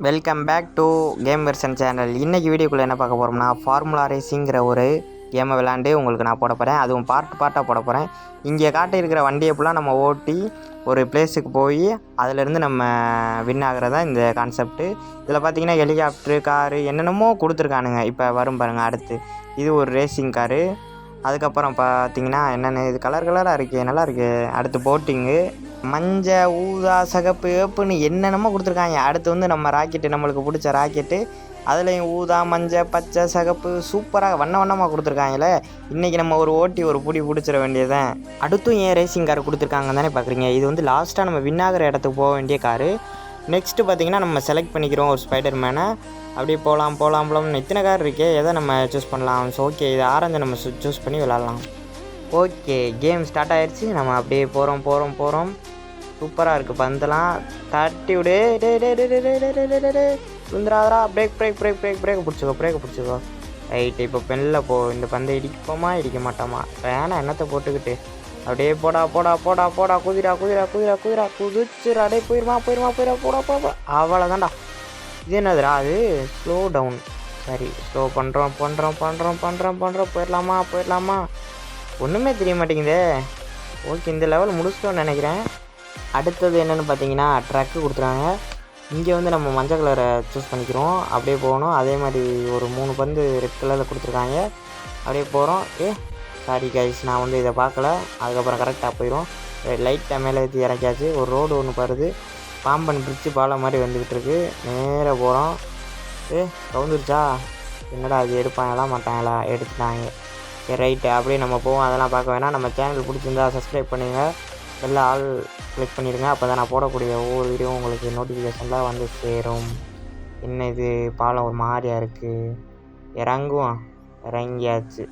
Welcome back to game version channel. இன்றைக்கி வீடியோக்குள்ளே என்ன பார்க்க போகிறோம்னா, ஃபார்முலா ரேசிங்கிற ஒரு கேமை விளாண்டு உங்களுக்கு நான் போட போகிறேன். அதுவும் பார்ட்டாக போட போகிறேன். இங்கே காட்டியிருக்கிற வண்டியை ஃபுல்லாக நம்ம ஓட்டி ஒரு பிளேஸுக்கு போய் அதிலேருந்து நம்ம வின் ஆகிறது தான் இந்த கான்செப்ட்டு. இதில் பார்த்தீங்கன்னா ஹெலிகாப்டரு, காரு என்னென்னமோ கொடுத்துருக்கானுங்க. இப்போ வரும் பாருங்கள். அடுத்து இது ஒரு ரேசிங் காரு. அதுக்கப்புறம் பார்த்தீங்கன்னா என்னென்ன இது கலர் கலராக இருக்குது, நல்லா இருக்குது. அடுத்து போட்டிங்கு, மஞ்சள், ஊதா, சிகப்பு, வேப்புன்னு என்னென்னமோ கொடுத்துருக்காங்க. அடுத்து வந்து நம்ம ராக்கெட்டு, நம்மளுக்கு பிடிச்ச ராக்கெட்டு, அதுலேயும் ஊதா, மஞ்சள், பச்சை, சிகப்பு சூப்பராக வண்ணமாக கொடுத்துருக்காங்களே. இன்றைக்கி நம்ம ஒரு ஓட்டி ஒரு பிடிச்சிட வேண்டியதான். அடுத்தும் ஏன் ரேசிங் கார் கொடுத்துருக்காங்க தானே பார்க்குறீங்க. இது வந்து லாஸ்ட்டாக நம்ம வின் ஆகிற இடத்துக்கு போக வேண்டிய காரு. நெக்ஸ்ட்டு பார்த்திங்கன்னா நம்ம செலக்ட் பண்ணிக்கிறோம் ஒரு ஸ்பைடர் மேனை. அப்படியே போகலாம் இத்தனை கார் இருக்கே, எதை நம்ம சூஸ் பண்ணலாம். ஸோ ஓகே, இது ஆரஞ்சை நம்ம சூஸ் பண்ணி விளாட்லாம். ஓகே, கேம் ஸ்டார்ட் ஆகிடுச்சு. நம்ம அப்படியே போகிறோம். சூப்பராக இருக்குது. பந்தெல்லாம் தட்டி விடு. விழுந்துடாதரா. பிரேக் பிடிச்சிக்கோ. ரைட்டு, இப்போ பெண்ணில் போ. இந்த பந்தை இடிக்க மாட்டோமா? வேணா என்னத்தை போட்டுக்கிட்டு அப்படியே போடா. குதிரா. குதிச்சுடா. அப்படியே போயிடுமா. போடா. அவ்வளோதான்டா. இது என்னதுடா? அது ஸ்லோ டவுன். சரி, ஸ்லோ பண்ணுறோம். போயிடலாமா? ஒன்றுமே தெரிய மாட்டேங்குதே. ஓகே, இந்த லெவல் முடிச்சிட்டோன்னு நினைக்கிறேன். அடுத்தது என்னென்னு பார்த்தீங்கன்னா ட்ரக்கு கொடுத்துருக்காங்க. இங்கே வந்து நம்ம மஞ்சள் கலரை சூஸ் பண்ணிக்கிறோம். அப்படியே போகணும். அதே மாதிரி ஒரு 3 பந்து ரெட் கலரில் கொடுத்துருக்காங்க. அப்படியே போகிறோம். சாரி கைஸ், நான் வந்து இதை பார்க்கல. அதுக்கப்புறம் கரெக்டாக போயிடும். லைட்டாக மேலே ஏற்றி இறக்கியாச்சு. ஒரு ரோடு ஒன்று வருது. பாம்பன் பிரிட்ஜு பாலம் மாதிரி வந்துக்கிட்டு இருக்கு. நேராக போகிறோம். கவுந்துருச்சா? என்னடா அது, எடுப்பாங்களா மாட்டாங்களா? எடுத்துட்டாங்க. சரி, ரைட்டு, அப்படியே நம்ம போவோம். அதெல்லாம் பார்க்க வேணாம். நம்ம சேனல் பிடிச்சிருந்தா சப்ஸ்கிரைப் பண்ணுங்கள். எல்லா ஆள் கிளிக் பண்ணிடுங்க. அப்போ தான் நான் போடக்கூடிய ஒவ்வொரு வீடியோ உங்களுக்கு நோட்டிஃபிகேஷனில் வந்து சேரும். என்ன இது, பாலம் ஒரு மாதிரியாக இருக்குது. இறங்கியாச்சு.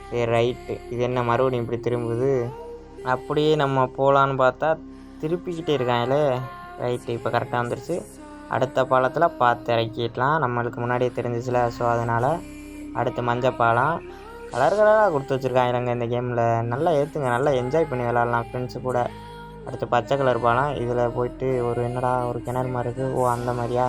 சரி, ரைட்டு. இது என்ன மறுபடியும் இப்படி திரும்புது? அப்படியே நம்ம போகலான்னு பார்த்தா திருப்பிக்கிட்டே இருக்காங்களே. ரைட்டு, இப்போ கரெக்டாக வந்துருச்சு. அடுத்த பாலத்தில் பார்த்து இறக்கிடலாம். நம்மளுக்கு முன்னாடியே தெரிஞ்சிச்சுல. ஸோ அதனால் அடுத்து மஞ்சள் பாலம். கலராக கொடுத்து வச்சுருக்காங்க இந்த கேமில். நல்லா ஏற்றுங்க, நல்லா என்ஜாய் பண்ணி விளாட்லாம் ஃப்ரெண்ட்ஸு கூட. அடுத்து பச்சை கலர் பாலம். இதில் போயிட்டு ஒரு கிணறு மாதிரி இருக்குது. ஓ, அந்த மாதிரியா?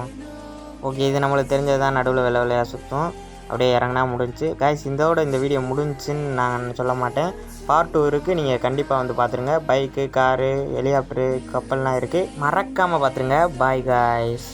ஓகே, இது நம்மளுக்கு தெரிஞ்சது தான். நடுவில் வெள்ளையாக சுற்றும். அப்படியே இறங்கினா முடிஞ்சு. கைஸ், இந்த வீடியோ முடிஞ்சுன்னு நான் சொல்ல மாட்டேன். பார்ட் 2 இருக்குது. நீங்கள் கண்டிப்பாக வந்து பார்த்துருங்க. பைக்கு, காரு, ஹெலிகாப்டரு, கப்பல்லாம் இருக்குது. மறக்காமல் பார்த்துருங்க. Bye guys.